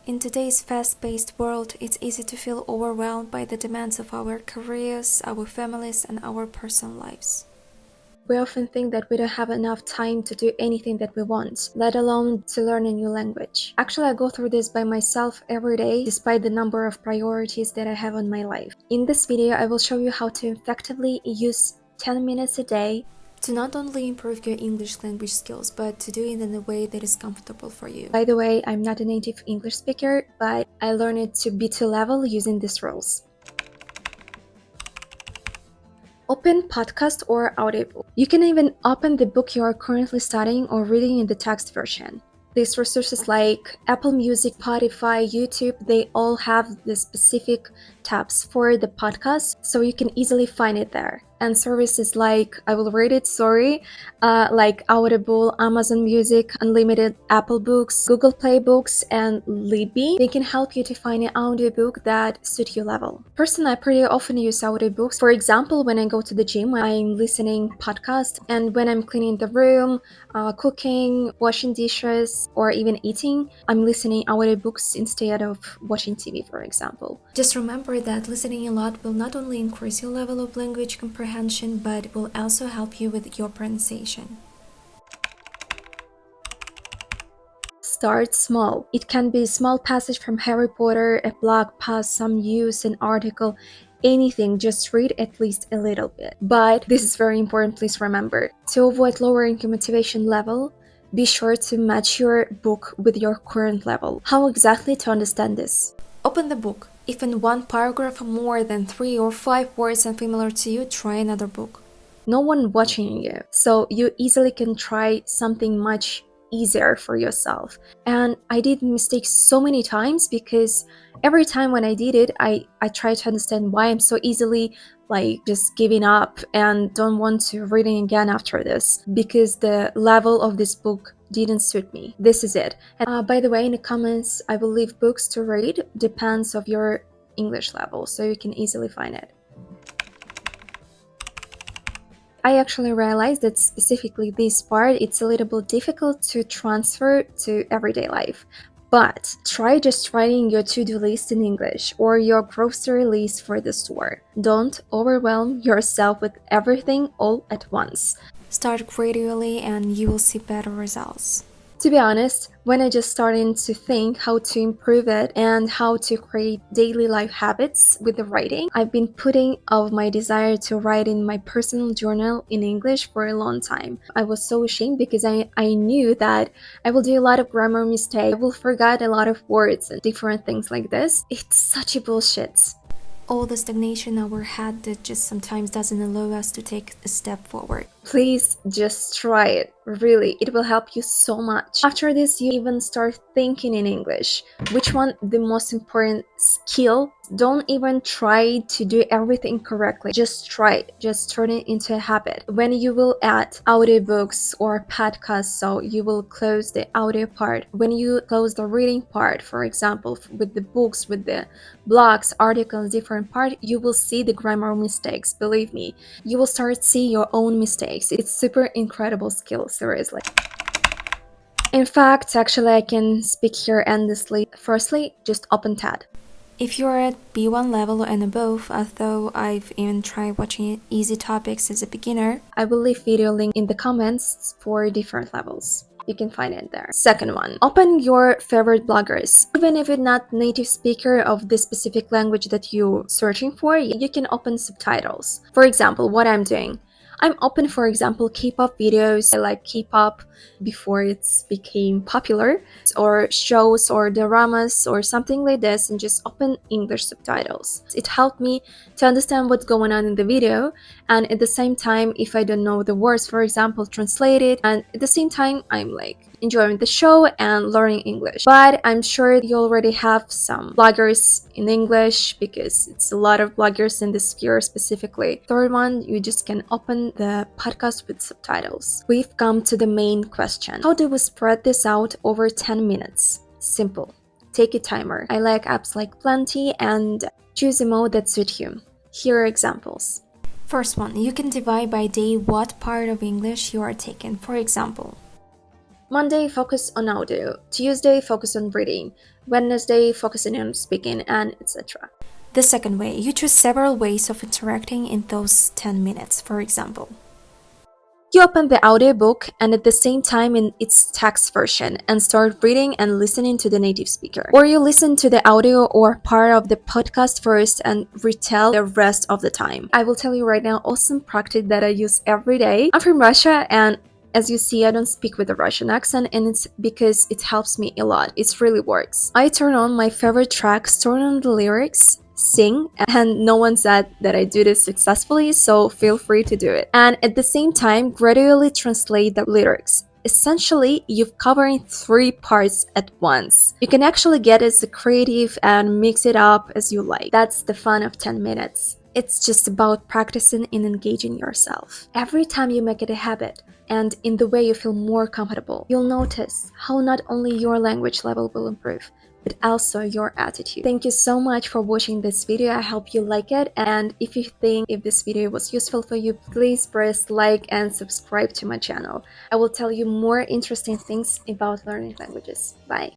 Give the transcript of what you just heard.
In today's fast-paced world, it's easy to feel overwhelmed by the demands of our careers, our families, and our personal lives. We often think that we don't have enough time to do anything that we want, let alone to learn a new language. Actually, I go through this by myself every day, despite the number of priorities that I have on my life. In this video, I will show you how to effectively use 10 minutes a day to not only improve your English language skills, but to do it in a way that is comfortable for you. By the way, I'm not a native English speaker, but I learned it to B2 level using these rules. Open podcast or audiobook. You can even open the book you are currently studying or reading in the text version. These resources like Apple Music, Spotify, YouTube, they all have the specific tabs for the podcast, so you can easily find it there. And services like, I will read it, sorry, like Audible, Amazon Music, Unlimited, Apple Books, Google Play Books, and Libby, they can help you to find an audiobook that suits your level. Personally, I pretty often use audiobooks. For example, when I go to the gym, I'm listening podcasts, and when I'm cleaning the room, cooking, washing dishes, or even eating, I'm listening audiobooks instead of watching TV, for example. Just remember that listening a lot will not only increase your level of language comprehension, but will also help you with your pronunciation. Start small. It can be a small passage from Harry Potter, a blog post, some news, an article, anything, just read at least a little bit. But this is very important, please remember. To avoid lowering your motivation level, be sure to match your book with your current level. How exactly to understand this? Open the book. If in one paragraph more than 3 or 5 words unfamiliar to you, try another book. No one watching you, so you easily can try something much easier for yourself. And I did mistakes so many times because every time when I did it, I tried to understand why I'm so easily just giving up and don't want to reading again after this, because the level of this book didn't suit me. This is it. And by the way, in the comments, I will leave books to read, depends of your English level, so you can easily find it. I actually realized that specifically this part, it's a little bit difficult to transfer to everyday life. But try just writing your to-do list in English or your grocery list for the store. Don't overwhelm yourself with everything all at once. Start gradually and you will see better results. To be honest, when I just started to think how to improve it and how to create daily life habits with the writing, I've been putting off my desire to write in my personal journal in English for a long time. I was so ashamed because I knew that I will do a lot of grammar mistakes, I will forget a lot of words and different things like this. It's such a bullshit. All the stagnation in our head that just sometimes doesn't allow us to take a step forward. Please just try it. Really, it will help you so much. After this, you even start thinking in English. Which one the most important skill? Don't even try to do everything correctly. Just try it. Just turn it into a habit. When you will add audiobooks or podcasts, so you will close the audio part. When you close the reading part, for example, with the books, with the blogs, articles, different part, you will see the grammar mistakes. Believe me, you will start seeing your own mistakes. It's super incredible skill, seriously. In fact, actually, I can speak here endlessly. Firstly, just open TED. If you're at B1 level and above, although I've even tried watching easy topics as a beginner, I will leave video link in the comments for different levels. You can find it there. Second one, open your favorite bloggers. Even if you're not native speaker of the specific language that you're searching for, you can open subtitles. For example, what I'm doing. I'm open, for example, K-pop videos. I like K-pop before it's became popular, or shows or dramas or something like this, and just open English subtitles. It helped me to understand what's going on in the video, and at the same time, if I don't know the words, for example, translate it, and at the same time, I'm enjoying the show and learning English. But I'm sure you already have some bloggers in English because it's a lot of bloggers in this sphere specifically. Third one, you just can open the podcast with subtitles. We've come to the main question. How do we spread this out over 10 minutes? Simple. Take a timer. I like apps like Plenty and choose a mode that suits you. Here are examples. First one, you can divide by day what part of English you are taking. For example, Monday, focus on audio. Tuesday, focus on reading. Wednesday, focusing on speaking, and etc. The second way, you choose several ways of interacting in those 10 minutes, for example. You open the audiobook and at the same time in its text version and start reading and listening to the native speaker. Or you listen to the audio or part of the podcast first and retell the rest of the time. I will tell you right now awesome practice that I use every day. I'm from Russia and as you see, I don't speak with a Russian accent, and it's because it helps me a lot. It really works. I turn on my favorite tracks, turn on the lyrics, sing, and no one said that I do this successfully, so feel free to do it. And at the same time, gradually translate the lyrics. Essentially, you're covering 3 parts at once. You can actually get as creative and mix it up as you like. That's the fun of 10 minutes. It's just about practicing and engaging yourself. Every time you make it a habit, and in the way you feel more comfortable, you'll notice how not only your language level will improve, but also your attitude. Thank you so much for watching this video. I hope you like it, and if you think if this video was useful for you, please press like and subscribe to my channel. I will tell you more interesting things about learning languages. Bye.